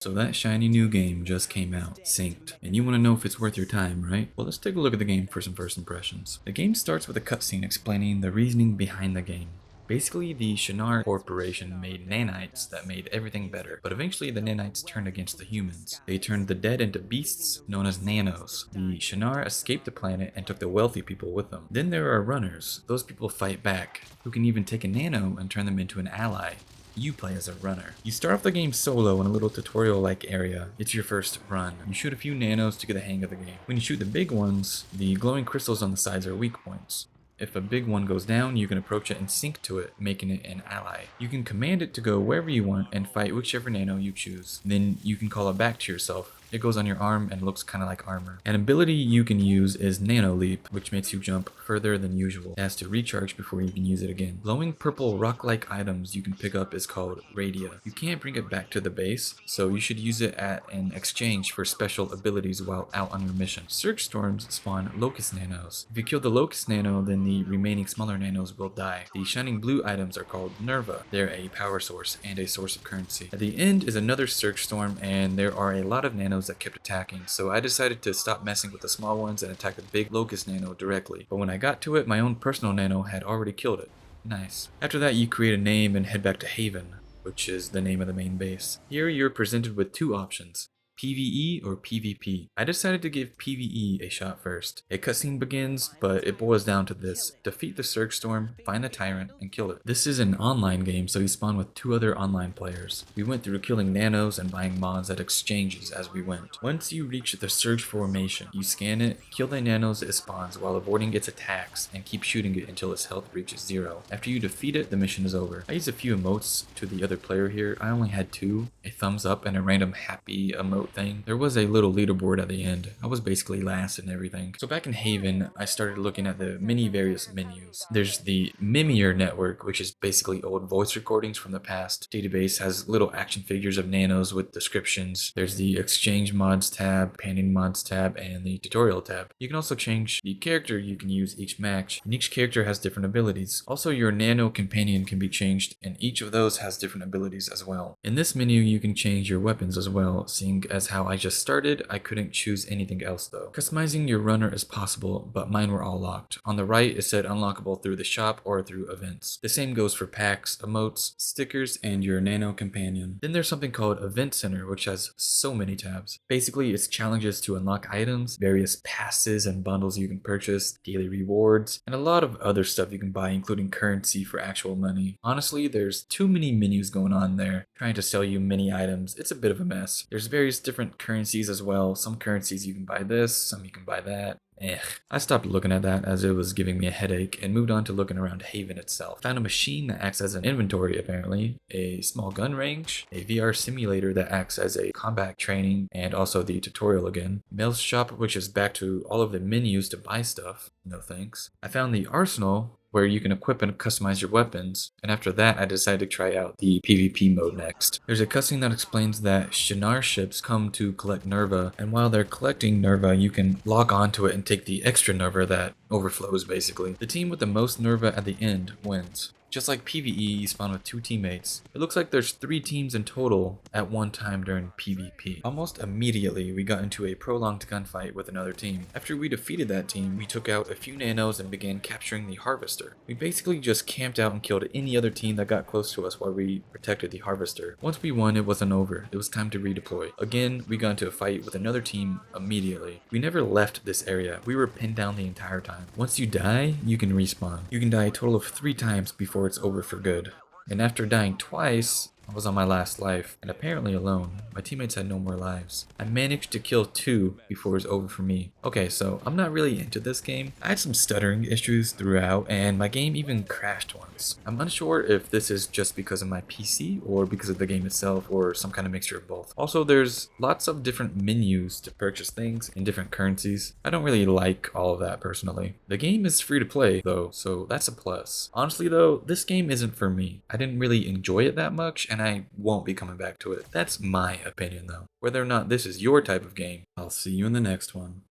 So that shiny new game just came out, Synced, and you want to know if it's worth your time, right? Well, let's take a look at the game for some first impressions. The game starts with a cutscene explaining the reasoning behind the game. Basically, the Shinar Corporation made nanites that made everything better, but eventually the nanites turned against the humans. They turned the dead into beasts known as nanos. The Shinar escaped the planet and took the wealthy people with them. Then there are runners. Those people fight back, who can even take a nano and turn them into an ally. You play as a runner. You start off the game solo in a little tutorial-like area. It's your first run. You shoot a few nanos to get the hang of the game. When you shoot the big ones, the glowing crystals on the sides are weak points. If a big one goes down, you can approach it and sync to it, making it an ally. You can command it to go wherever you want and fight whichever nano you choose. Then you can call it back to yourself. It goes on your arm and looks kind of like armor. An ability you can use is Nano Leap, which makes you jump further than usual. It has to recharge before you can use it again. Glowing purple rock-like items you can pick up is called Radia. You can't bring it back to the base, so you should use it at an exchange for special abilities while out on your mission. Surge Storms spawn Locust Nanos. If you kill the Locust Nano, then the remaining smaller nanos will die. The shining blue items are called Nerva. They're a power source and a source of currency. At the end is another Surge Storm, and there are a lot of nanos that kept attacking, so I decided to stop messing with the small ones and attack the big Locust Nano directly. But when I got to it, my own personal nano had already killed it. Nice. After that, you create a name and head back to Haven, which is the name of the main base. Here you're presented with two options: PvE or PvP. I decided to give PvE a shot first. A cutscene begins, but it boils down to this: defeat the Surge Storm, find the tyrant, and kill it. This is an online game, so you spawn with two other online players. We went through killing nanos and buying mods at exchanges as we went. Once you reach the Surge formation, you scan it, kill the nanos it spawns while avoiding its attacks, and keep shooting it until its health reaches 0. After you defeat it, the mission is over. I used a few emotes to the other player here. I only had 2, a thumbs up and a random happy emote thing. There was a little leaderboard at the end. I was basically last in everything. So back in Haven, I started looking at the many various menus. There's the Mimir network, which is basically old voice recordings from the past. Database has little action figures of nanos with descriptions. There's the exchange mods tab, painting mods tab, and the tutorial tab. You can also change the character you can use each match, and each character has different abilities. Also, your nano companion can be changed, and each of those has different abilities as well. In this menu, you can change your weapons as well, seeing as how I just started, I couldn't choose anything else though. Customizing your runner is possible, but mine were all locked. On the right, it said unlockable through the shop or through events. The same goes for packs, emotes, stickers, and your nano companion. Then there's something called Event Center, which has so many tabs. Basically, it's challenges to unlock items, various passes and bundles you can purchase, daily rewards, and a lot of other stuff you can buy, including currency for actual money. Honestly, there's too many menus going on there, trying to sell you many items. It's a bit of a mess. There's various different currencies as well. Some currencies you can buy this, some you can buy that. I stopped looking at that as it was giving me a headache and moved on to looking around Haven itself. Found a machine that acts as an inventory apparently, a small gun range, a VR simulator that acts as a combat training, and also the tutorial again. Mail's shop, which is back to all of the menus to buy stuff. No thanks. I found the arsenal, where you can equip and customize your weapons, and after that I decided to try out the PvP mode next. There's a cutscene that explains that Shinar ships come to collect Nerva, and while they're collecting Nerva, you can log on to it and take the extra Nerva that overflows basically. The team with the most Nerva at the end wins. Just like PvE, you spawn with 2 teammates. It looks like there's 3 teams in total at one time during PvP. Almost immediately, we got into a prolonged gunfight with another team. After we defeated that team, we took out a few nanos and began capturing the Harvester. We basically just camped out and killed any other team that got close to us while we protected the Harvester. Once we won, it wasn't over. It was time to redeploy. Again, we got into a fight with another team immediately. We never left this area. We were pinned down the entire time. Once you die, you can respawn. You can die a total of 3 times before it's over for good. And after dying twice, I was on my last life, and apparently alone. My teammates had no more lives. I managed to kill 2 before it was over for me. Okay, so I'm not really into this game. I had some stuttering issues throughout, and my game even crashed once. I'm unsure if this is just because of my PC, or because of the game itself, or some kind of mixture of both. Also, there's lots of different menus to purchase things in different currencies. I don't really like all of that personally. The game is free to play, though, so that's a plus. Honestly though, this game isn't for me. I didn't really enjoy it that much, and I won't be coming back to it. That's my opinion though. Whether or not this is your type of game, I'll see you in the next one.